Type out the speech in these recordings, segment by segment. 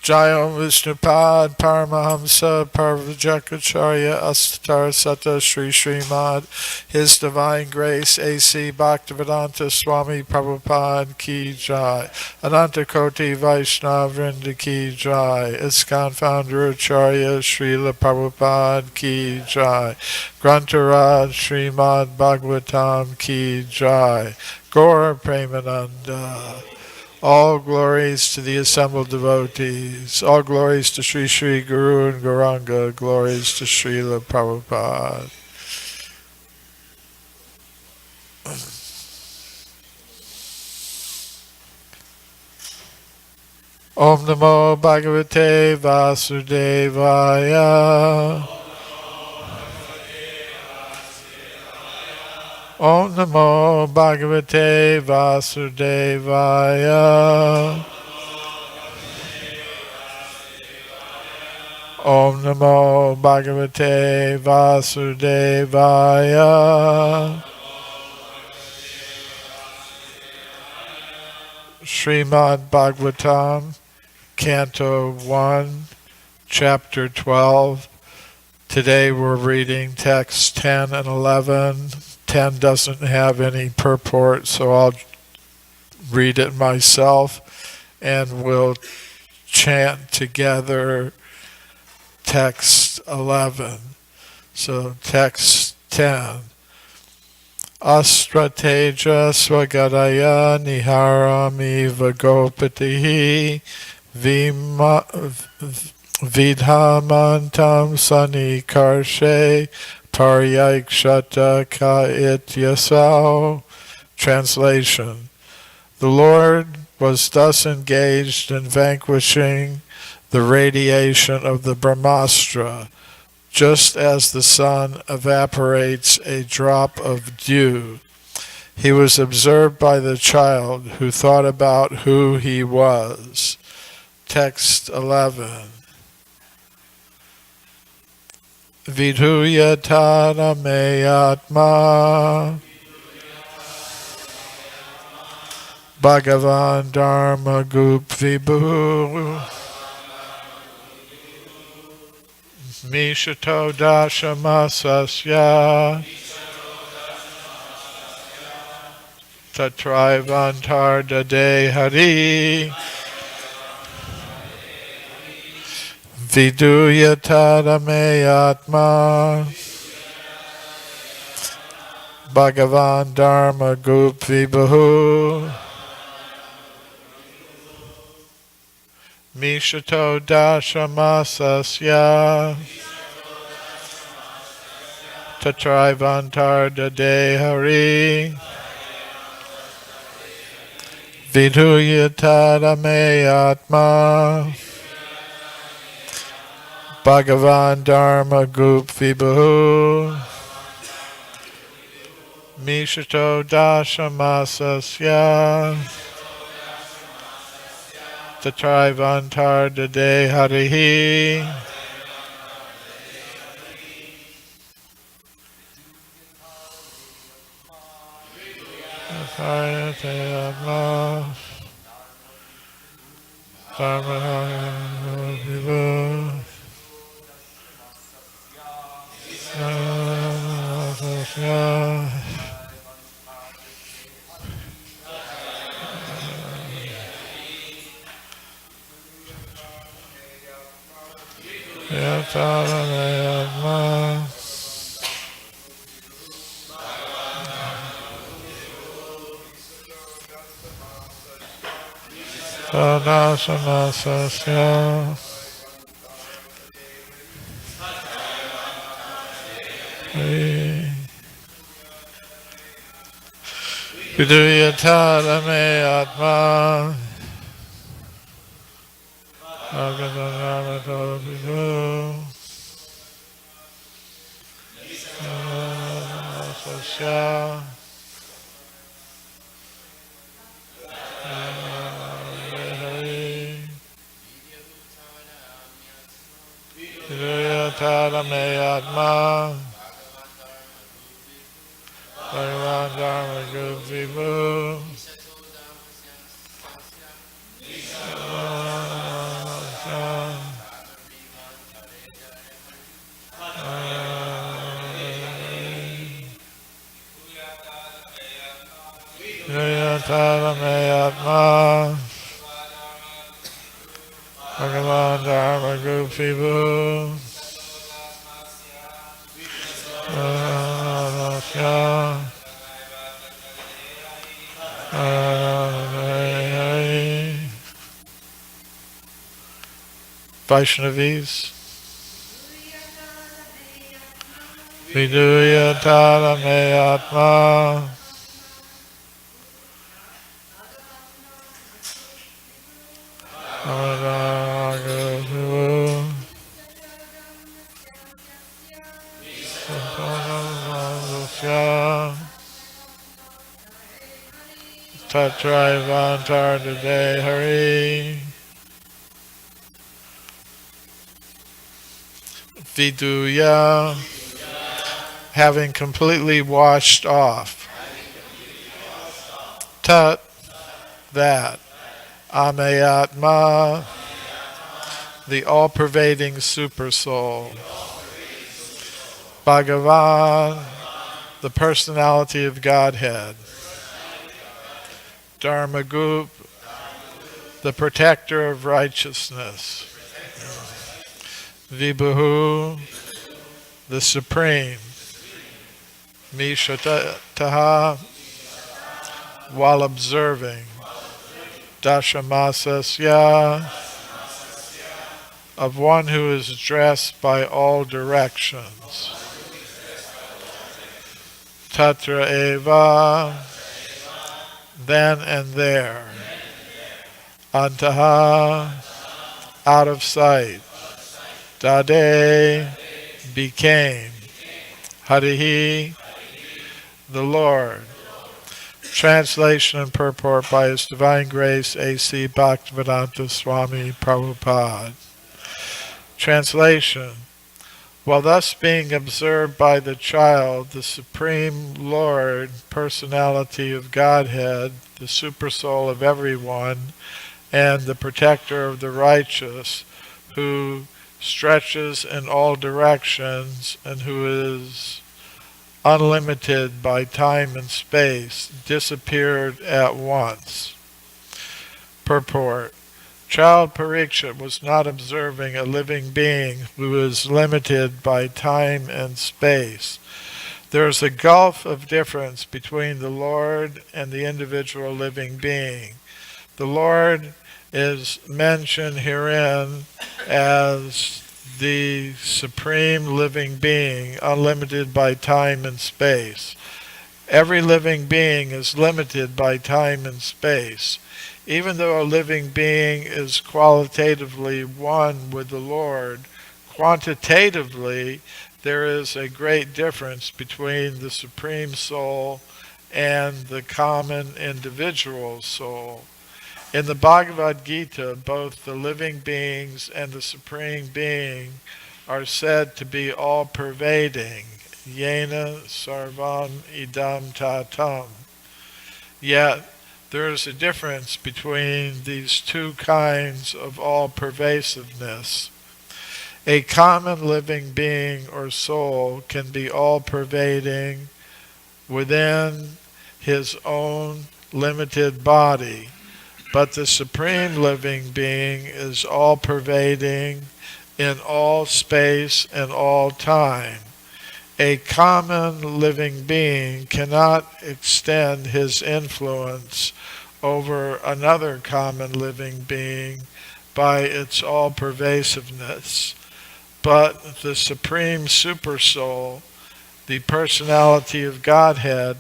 Jayam Vishnupad Paramahamsa Parvajakacharya Astatar Sata Sri Srimad His Divine Grace A.C. Bhaktivedanta Swami Prabhupada Ki Jai Anantakoti Vaishnava Vrinda Ki Jai ISKCON Founder Acharya Srila Prabhupada Ki Jai Grantaraj Srimad Bhagavatam Ki Jai Gaura Premananda. All glories to the assembled devotees. All glories to Sri Sri Guru and Gauranga. Glories to Srila Prabhupada. Om Namo Bhagavate Vasudevaya. Om Namo Bhagavate Vasudevaya. Om Namo Bhagavate Vasudevaya. Srimad Bhagavatam, Canto 1, Chapter 12. Today we're reading texts 10 and 11. 10 doesn't have any purport, so I'll read it myself and we'll chant together text 11. So text 10. Astrateja swagadaya niharami vagopatihi vidhamantam sanikarshe Paryakshata ka ityasau. Translation. The Lord was thus engaged in vanquishing the radiation of the Brahmastra, just as the sun evaporates a drop of dew. He was observed by the child who thought about who he was. Text 11. Vidhuyatana me atma Bhagavan Dharma Gup Vibhu Mishato Dashamasasya Tatraivantar Dade Hari Viduyatana me atma Bhagavan Dharma Gup Vibhu Mishato Dashamasasya Tatraivantar Dade Hari Viduyatana me atma Bhagavan Dharma Gup Vibhu Mishato Dashamasasya Tatraivantar Dade Harihi Athayate Atma Dharma Vibhu Yatana me atma Tadasamasasya Viduyatana me atma Bhagavanamato Vidhu Sasya Viduyatana me atma Bhagavan Dharma Gup Vibhu Tarameyatma Bhagavan Dharma Gupibu Vaishnavis Viduya Tarameyatma Tatraivantar today Hari Viduya, having completely washed off. Tat, that. Amayatma, the all-pervading supersoul. Bhagavan, the personality of Godhead. Dharmagup, the protector of righteousness. Vibhu, the supreme. Mishataha, while observing. Dashamasasya, of one who is dressed by all directions. Tatra eva, then and there. Antaha, out of sight. Dade, became. Harihi, the Lord. Translation and purport by His Divine Grace A.C. Bhaktivedanta Swami Prabhupada. Translation. While thus being observed by the child, the Supreme Lord, personality of Godhead, the supersoul of everyone, and the protector of the righteous, who stretches in all directions and who is unlimited by time and space, disappeared at once. Purport. Child Parikshit was not observing a living being who is limited by time and space. There is a gulf of difference between the Lord and the individual living being. The Lord is mentioned herein as the supreme living being, unlimited by time and space. Every living being is limited by time and space. Even though a living being is qualitatively one with the Lord, quantitatively there is a great difference between the Supreme Soul and the common individual soul. In the Bhagavad Gita, both the living beings and the Supreme Being are said to be all-pervading, yena sarvam idam tatam. Yet, there is a difference between these two kinds of all-pervasiveness. A common living being or soul can be all-pervading within his own limited body, but the Supreme Living Being is all-pervading in all space and all time. A common living being cannot extend his influence over another common living being by its all-pervasiveness. But the Supreme Supersoul, the personality of Godhead,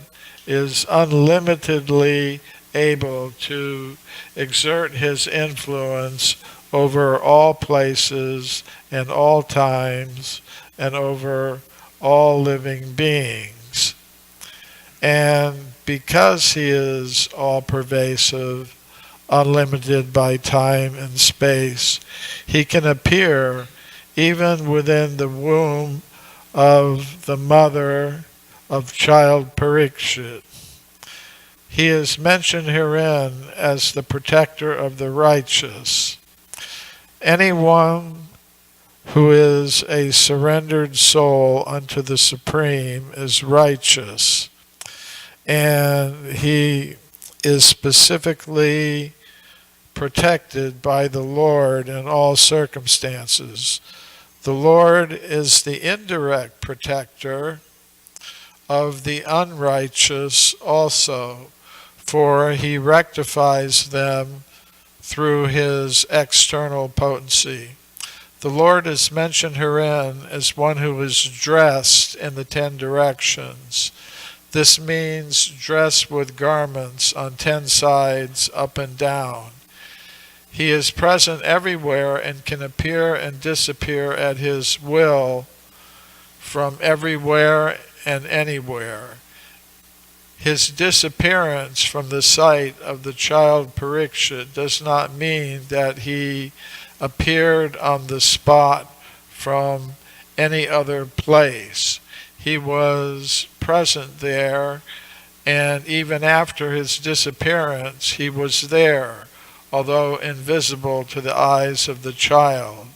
is unlimitedly able to exert his influence over all places and all times and over all living beings. And because he is all-pervasive, unlimited by time and space, he can appear even within the womb of the mother of child Parikshit. He is mentioned herein as the protector of the righteous. Anyone who is a surrendered soul unto the Supreme is righteous, and he is specifically protected by the Lord in all circumstances. The Lord is the indirect protector of the unrighteous also, for he rectifies them through his external potency. The Lord is mentioned herein as one who is dressed in the 10 directions. This means dressed with garments on 10 sides up and down. He is present everywhere and can appear and disappear at his will from everywhere and anywhere. His disappearance from the sight of the child Parikshit does not mean that he appeared on the spot from any other place. He was present there, and even after his disappearance, he was there, although invisible to the eyes of the child.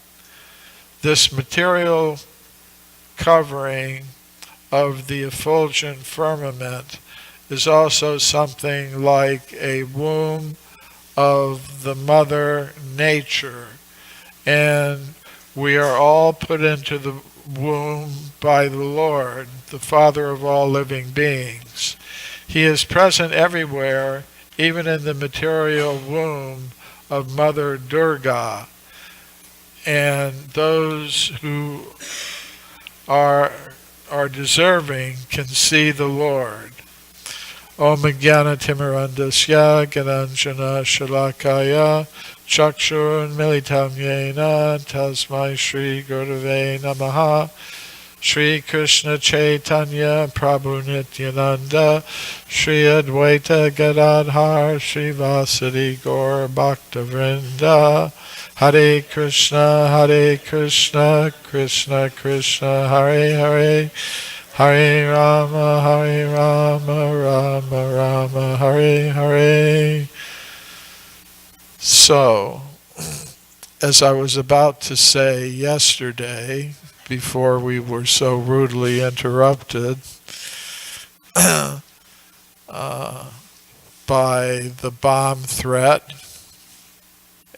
This material covering of the effulgent firmament is also something like a womb of the mother nature, and we are all put into the womb by the Lord, the Father of all living beings. He is present everywhere, even in the material womb of Mother Durga, and those who are deserving can see the Lord. Om Jnana Timirandasya Gananjana Shalakaya Chakshur Militam Yena Tasmai Shri Gurave Namaha. Shri Krishna Chaitanya Prabhu Nityananda Shri Advaita Gadadhar Shri Vasadi Gaur Bhaktavrinda. Hare Krishna Krishna Krishna Hare Hare, Hare Rama Rama Rama Hare Hare. So, as I was about to say yesterday, before we were so rudely interrupted by the bomb threat,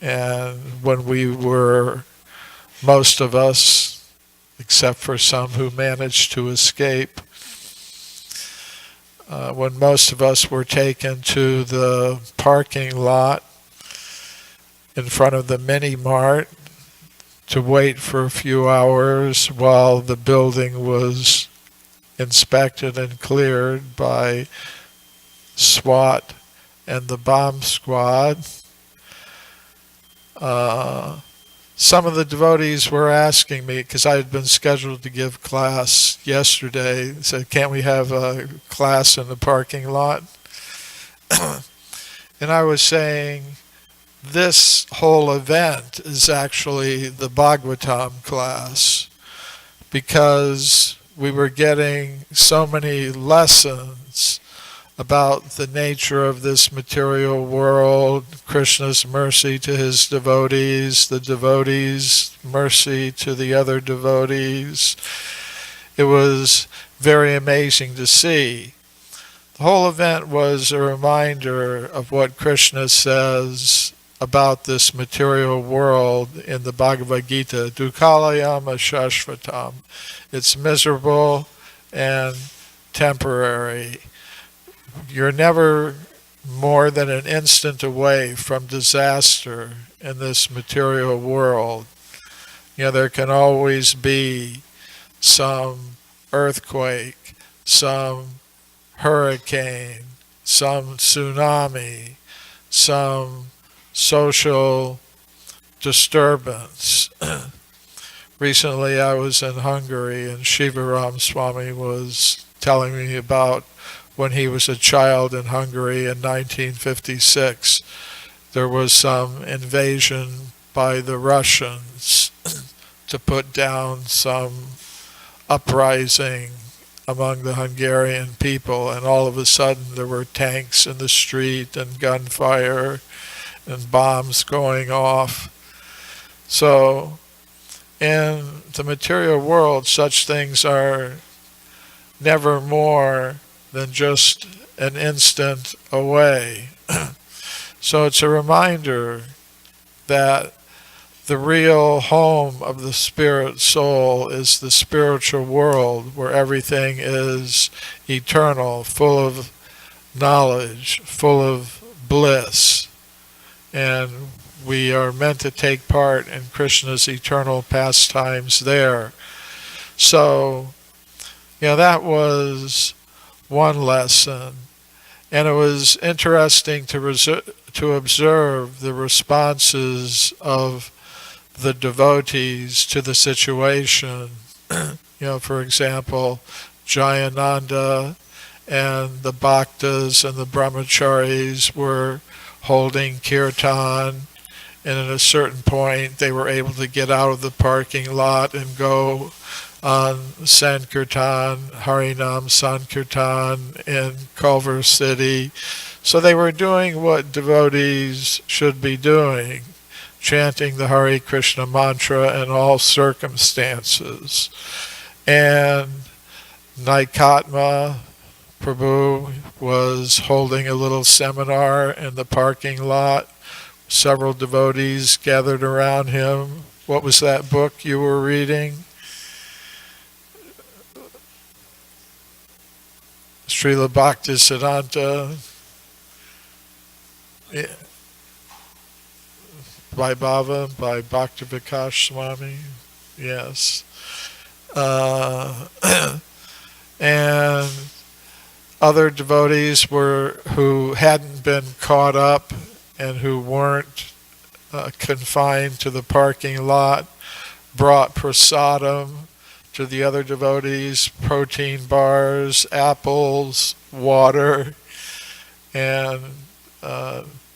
and when we were, most of us, except for some who managed to escape, when most of us were taken to the parking lot in front of the mini mart to wait for a few hours while the building was inspected and cleared by SWAT and the bomb squad. Some of the devotees were asking me, because I had been scheduled to give class yesterday, said, can't we have a class in the parking lot? And I was saying, this whole event is actually the Bhagavatam class, because we were getting so many lessons about the nature of this material world, Krishna's mercy to his devotees, the devotees' mercy to the other devotees. It was very amazing to see. The whole event was a reminder of what Krishna says about this material world in the Bhagavad Gita, Dukkhalayama Shashvatam. It's miserable and temporary. You're never more than an instant away from disaster in this material world. You know, there can always be some earthquake, some hurricane, some tsunami, some social disturbance. Recently I was in Hungary, and Shivaram Swami was telling me about when he was a child in Hungary in 1956. There was some invasion by the Russians to put down some uprising among the Hungarian people, and all of a sudden there were tanks in the street and gunfire and bombs going off. So in the material world, such things are never more than just an instant away. So it's a reminder that the real home of the spirit soul is the spiritual world where everything is eternal, full of knowledge, full of bliss. And we are meant to take part in Krishna's eternal pastimes there. So, that was one lesson. And it was interesting to observe the responses of the devotees to the situation. For example, Jayananda and the bhaktas and the brahmacharis were holding kirtan, and at a certain point they were able to get out of the parking lot and go on Sankirtan, Harinam Sankirtan in Culver City. So they were doing what devotees should be doing, chanting the Hare Krishna mantra in all circumstances. And Drutakarma Prabhu was holding a little seminar in the parking lot. Several devotees gathered around him. What was that book you were reading? Srila Bhaktisiddhanta, by Bhava, by Bhaktivinoda Swami, yes. And other devotees who hadn't been caught up and who weren't confined to the parking lot brought prasadam to the other devotees, protein bars, apples, water, and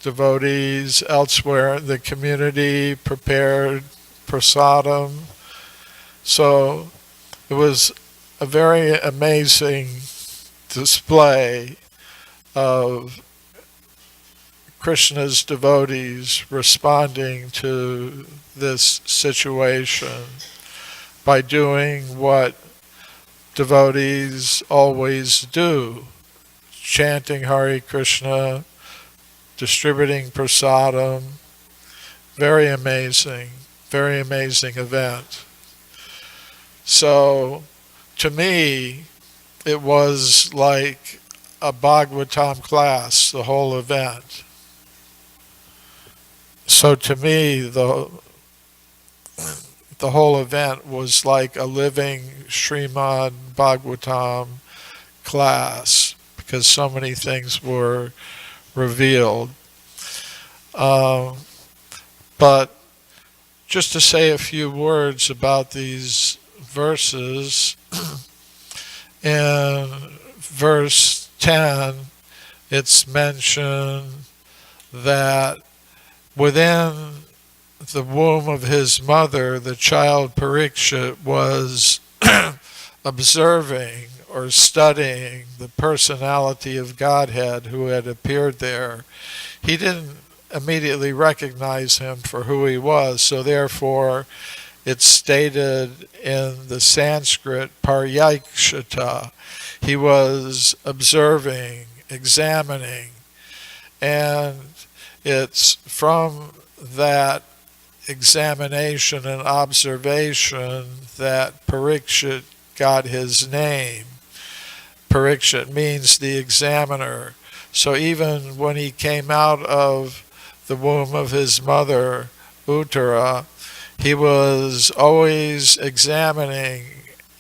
devotees elsewhere in the community prepared prasadam. So it was a very amazing display of Krishna's devotees responding to this situation by doing what devotees always do, chanting Hare Krishna, distributing prasadam. Very amazing event. So, to me, it was like a Bhagavatam class, the whole event. So to me, the whole event was like a living Srimad Bhagavatam class, because so many things were revealed. But just to say a few words about these verses, in verse 10, it's mentioned that within the womb of his mother, the child Parikshit was observing or studying the personality of Godhead who had appeared there. He didn't immediately recognize him for who he was, so therefore it's stated in the Sanskrit paryakshita. He was observing, examining, and it's from that examination and observation that Parikshit got his name. Parikshit means the examiner. So even when he came out of the womb of his mother, Uttara, he was always examining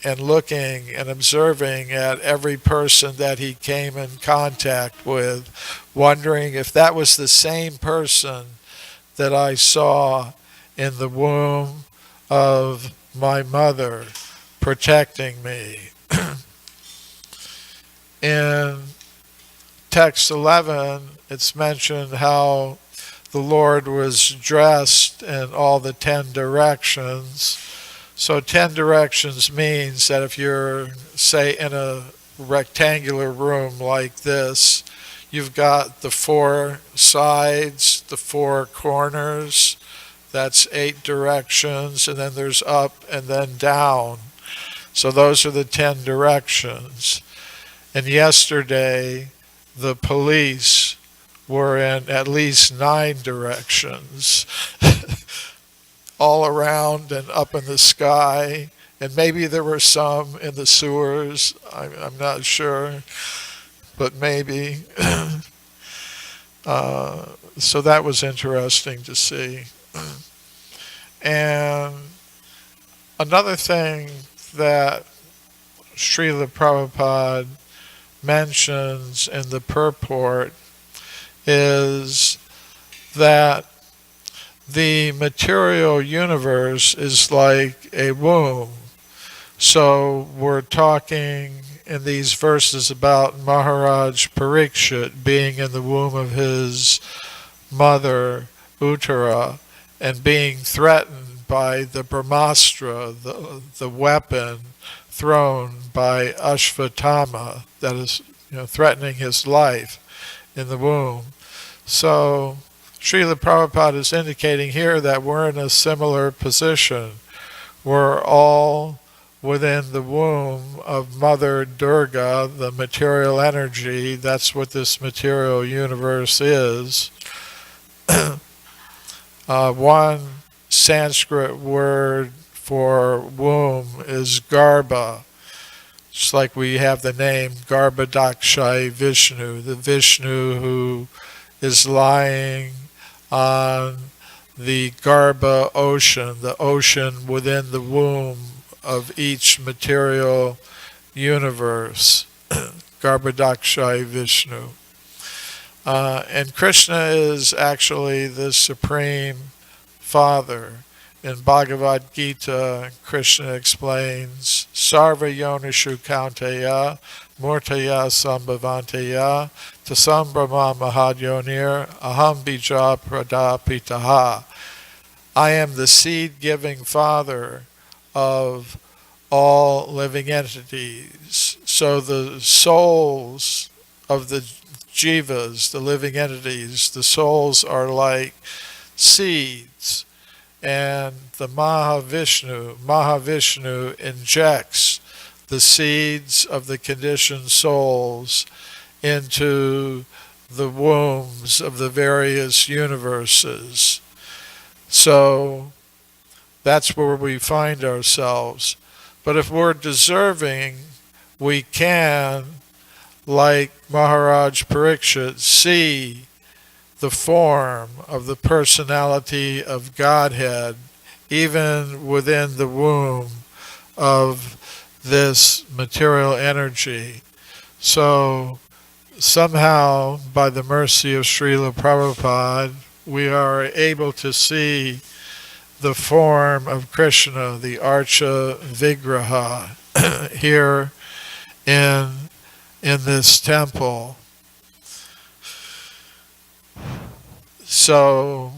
and looking and observing at every person that he came in contact with, wondering if that was the same person that I saw in the womb of my mother, protecting me. In text 11, it's mentioned how the Lord was dressed in all the 10 directions. So 10 directions means that if you're, say, in a rectangular room like this, you've got the 4 sides, the 4 corners, that's 8 directions, and then there's up and then down. So those are the 10 directions. And yesterday, the police were in at least 9 directions, all around and up in the sky. And maybe there were some in the sewers. I'm not sure, but maybe. So that was interesting to see. And another thing that Srila Prabhupada mentions in the purport is that the material universe is like a womb. So we're talking in these verses about Maharaj Parikshit being in the womb of his mother Uttara and being threatened by the Brahmastra, the weapon thrown by Ashvatthama that is threatening his life in the womb. So Srila Prabhupada is indicating here that we're in a similar position. We're all within the womb of Mother Durga, the material energy. That's what this material universe is. One Sanskrit word for womb is Garbha. Just like we have the name Garbhodakshai Vishnu, the Vishnu who is lying on the Garbha ocean, the ocean within the womb of each material universe. Garbhodakshai Vishnu. And Krishna is actually the Supreme Father. In Bhagavad Gita, Krishna explains, Sarva Yonishu Kaunteya, Murtaya Sambhavanteya, Tasam Brahma Mahadyonir, Aham Bija Pradapitaha. I am the seed-giving Father of all living entities. So the souls of the jivas, the living entities, the souls are like seeds. And the Mahavishnu injects the seeds of the conditioned souls into the wombs of the various universes. So that's where we find ourselves. But if we're deserving, we can, like Maharaj Parikshit, see the form of the personality of Godhead even within the womb of this material energy. So somehow, by the mercy of Srila Prabhupada, we are able to see the form of Krishna, the Archa Vigraha, here in this temple. So,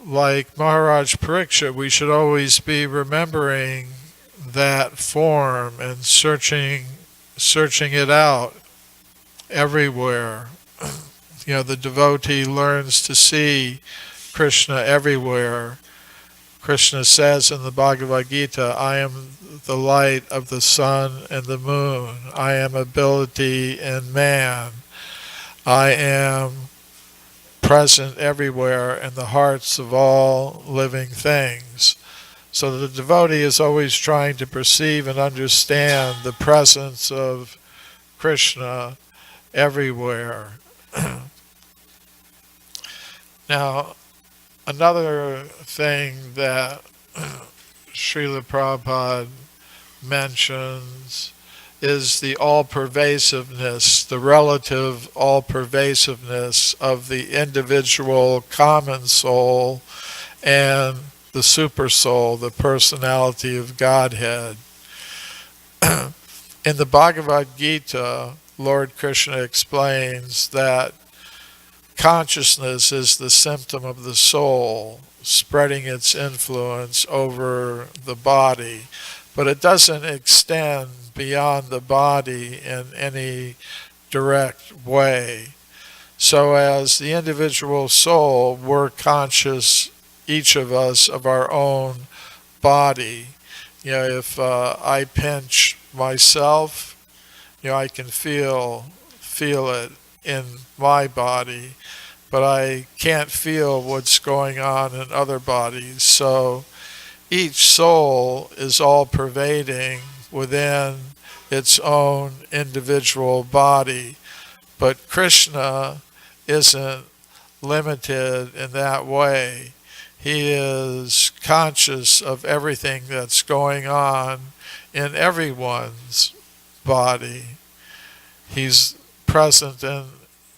like Maharaj Parikshit, we should always be remembering that form and searching it out everywhere. The devotee learns to see Krishna everywhere. Krishna says in the Bhagavad Gita, I am the light of the sun and the moon. I am ability in man. I am present everywhere in the hearts of all living things. So the devotee is always trying to perceive and understand the presence of Krishna everywhere. Now, another thing that Srila Prabhupada mentions is the all-pervasiveness, the relative all-pervasiveness of the individual common soul and the super soul, the personality of Godhead. In the Bhagavad Gita, Lord Krishna explains that consciousness is the symptom of the soul, spreading its influence over the body, but it doesn't extend beyond the body in any direct way. So as the individual soul, we're conscious, each of us, of our own body. If I pinch myself I can feel it in my body, but I can't feel what's going on in other bodies. So each soul is all pervading within its own individual body. But Krishna isn't limited in that way. He is conscious of everything that's going on in everyone's body. He's present in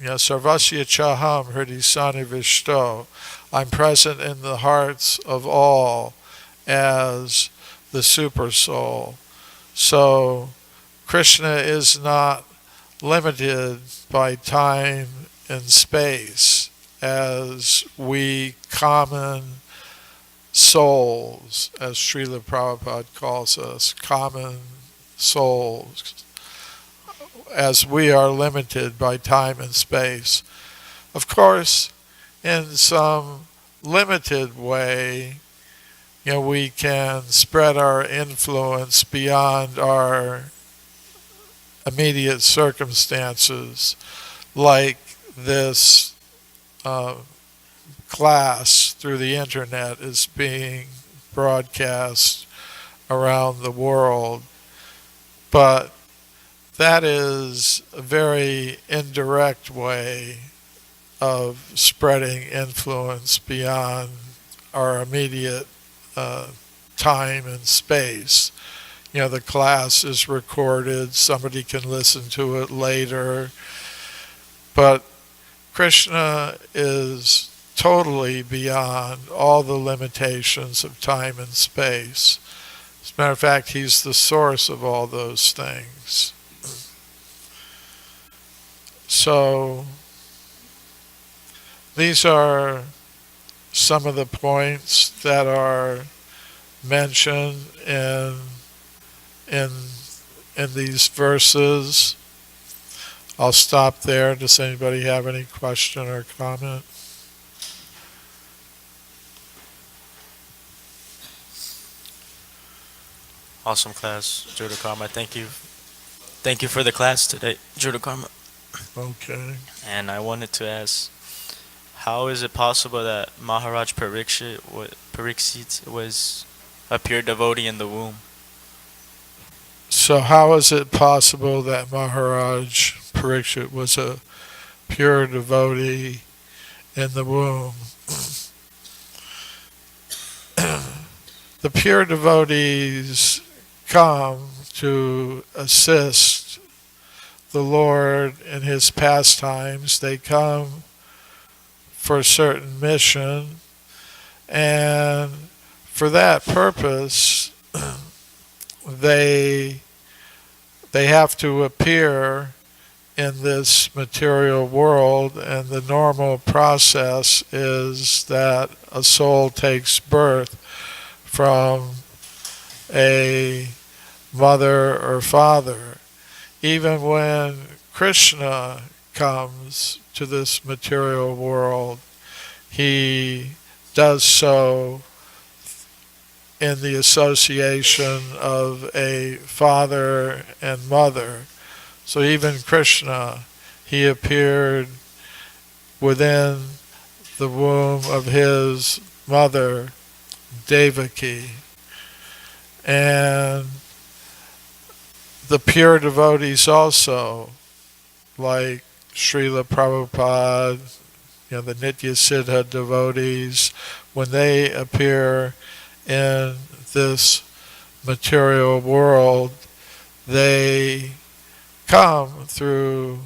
Sarvasya Chaham Hridi Sanivishto. I'm present in the hearts of all as the super soul. So Krishna is not limited by time and space as we common souls, as Srila Prabhupada calls us, common souls, as we are limited by time and space. Of course, in some limited way, we can spread our influence beyond our immediate circumstances, like this class through the internet is being broadcast around the world. But that is a very indirect way of spreading influence beyond our immediate time and space. The class is recorded, somebody can listen to it later, but Krishna is totally beyond all the limitations of time and space. As a matter of fact, he's the source of all those things. So these are some of the points that are mentioned in these verses. I'll stop there. Does anybody have any question or comment? Awesome class, Drutakarma. Thank you. Thank you for the class today, Drutakarma. Okay. And I wanted to ask, how is it possible that Maharaj Pariksit was a pure devotee in the womb? So how is it possible that Maharaj Pariksit was a pure devotee in the womb? The pure devotees come to assist the Lord in his pastimes. They come for a certain mission, and for that purpose they have to appear in this material world, and the normal process is that a soul takes birth from a mother or father. Even when Krishna comes to this material world, he does so in the association of a father and mother. So even Krishna, he appeared within the womb of his mother, Devaki. And the pure devotees also, like Srila Prabhupada, the Nitya Siddha devotees, when they appear in this material world, they come through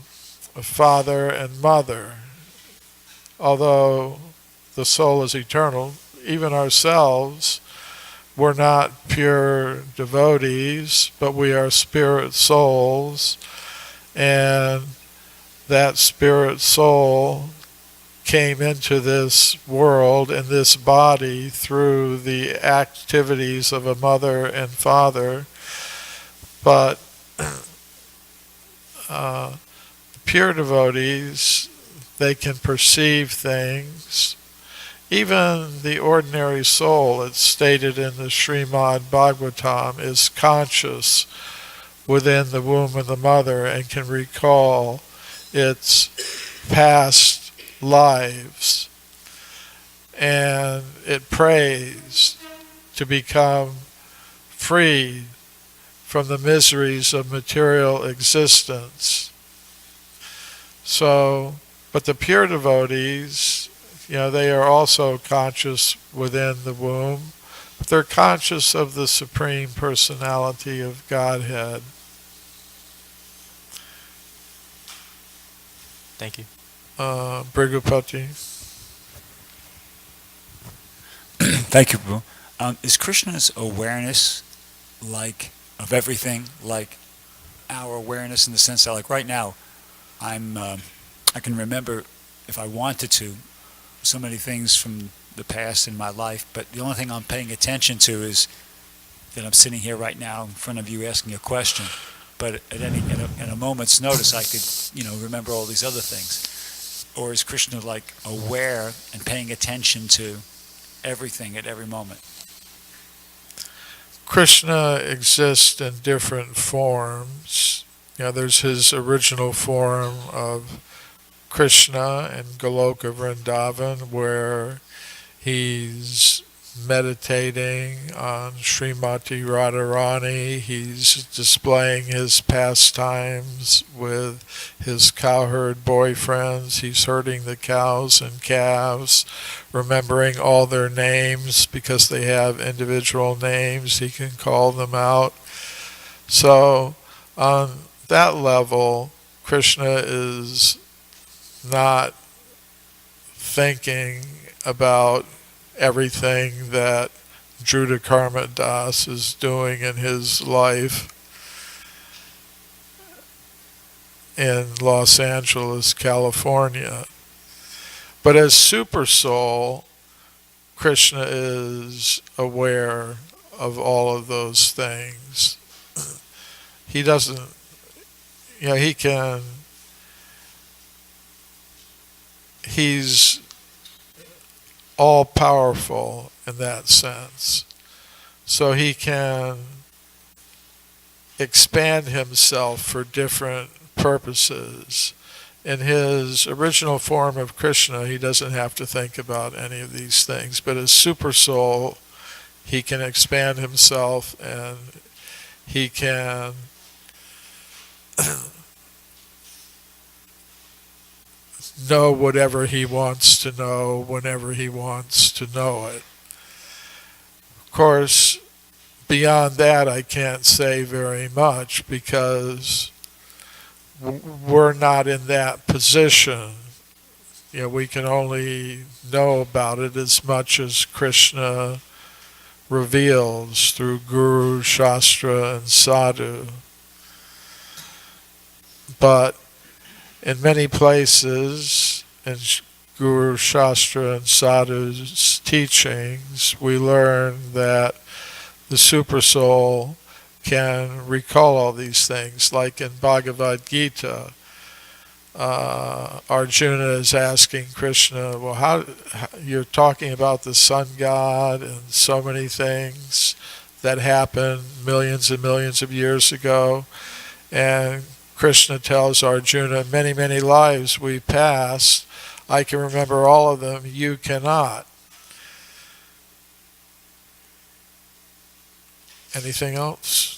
a father and mother. Although the soul is eternal, even ourselves, we're not pure devotees, but we are spirit souls, and that spirit soul came into this world and this body through the activities of a mother and father. But pure devotees, they can perceive things. Even the ordinary soul, it's stated in the Srimad Bhagavatam, is conscious within the womb of the mother and can recall its past lives. And it prays to become free from the miseries of material existence. So, but the pure devotees, they are also conscious within the womb, but they're conscious of the Supreme Personality of Godhead. Thank you. Brigupati. Thank you, Prabhu. Is Krishna's awareness of everything like our awareness in the sense that like right now I can remember if I wanted to so many things from the past in my life, but the only thing I'm paying attention to is that I'm sitting here right now in front of you asking a question. But in a moment's notice, I could remember all these other things. Or is Krishna like aware and paying attention to everything at every moment? Krishna exists in different forms. There's his original form of Krishna in Goloka Vrindavan, where he's meditating on Srimati Radharani. He's displaying his pastimes with his cowherd boyfriends. He's herding the cows and calves, remembering all their names because they have individual names. He can call them out. So on that level, Krishna is not thinking about everything that Drutakarma Das is doing in his life in Los Angeles, California. But as Super Soul, Krishna is aware of all of those things. He doesn't, he can, he's all powerful in that sense. So he can expand himself for different purposes. In his original form of Krishna, he doesn't have to think about any of these things. But as Super Soul, he can expand himself and he can know whatever he wants to know whenever he wants to know it. Of course, beyond that, I can't say very much because we're not in that position. We can only know about it as much as Krishna reveals through Guru, Shastra, and Sadhu. But in many places, in Guru, Shastra, and Sadhu's teachings, we learn that the Super Soul can recall all these things. Like in Bhagavad Gita, Arjuna is asking Krishna, well, how you're talking about the sun god and so many things that happened millions and millions of years ago, and Krishna tells Arjuna, many, many lives we passed. I can remember all of them. You cannot. Anything else?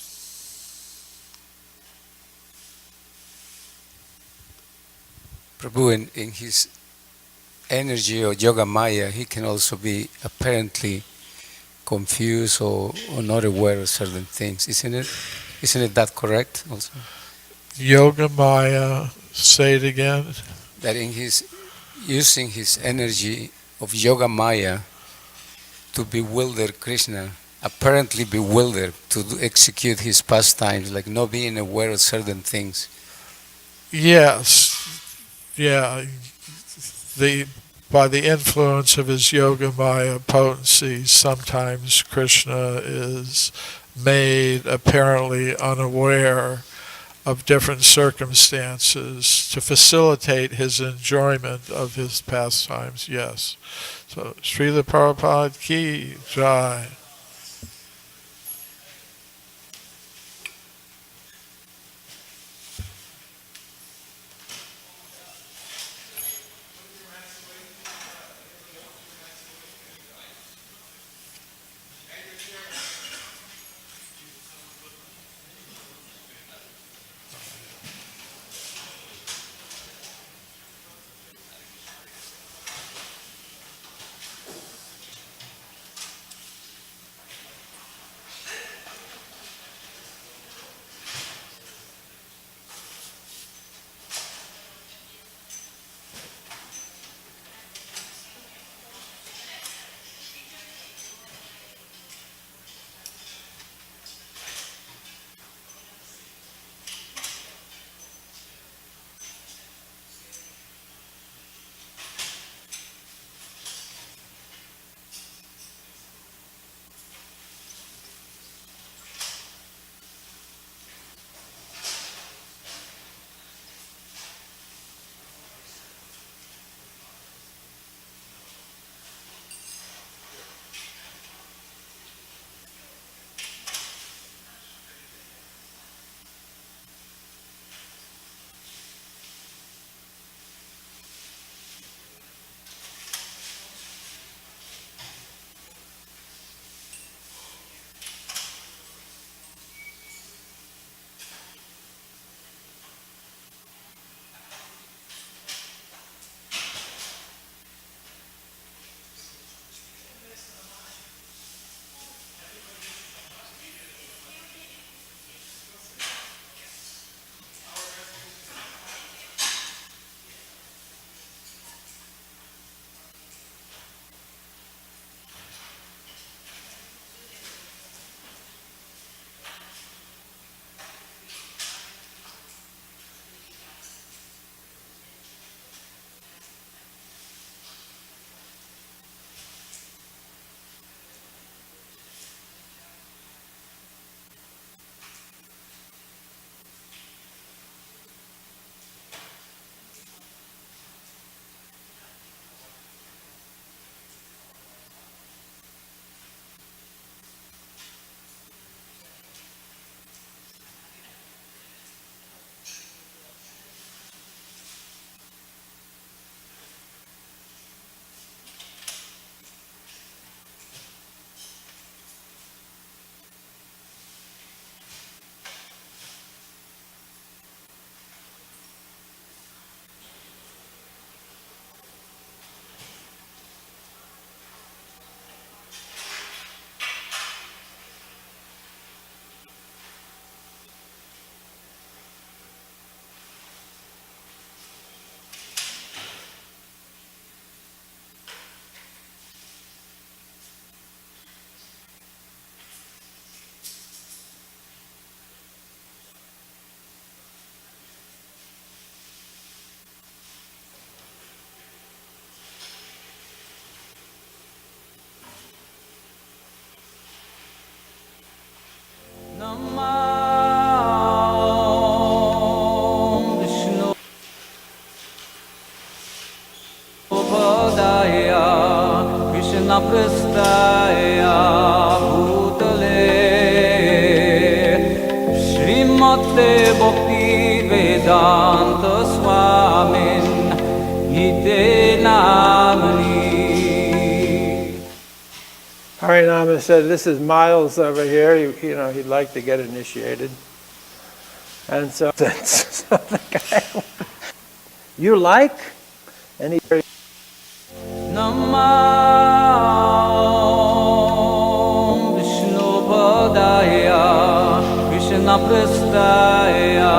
Prabhu, in his energy or yoga maya, he can also be apparently confused or not aware of certain things. Isn't it that correct also? Yoga Maya, say it again. That in his using his energy of yoga maya to bewilder Krishna, apparently bewildered to execute his pastimes, like not being aware of certain things. Yes. Yeah. By the influence of his Yoga Maya potency, sometimes Krishna is made apparently unaware of different circumstances to facilitate his enjoyment of his pastimes, yes. So, Srila Prabhupada ki jai. Prasthaya Bhutale Srimate Bhakti Vedanta Swamin Ite Namani. Harinama said, "This is Miles over here. He'd like to get initiated." And so, so the guy, "You like?" And he, Namah Vishnu Padaya Krishna Prasthaya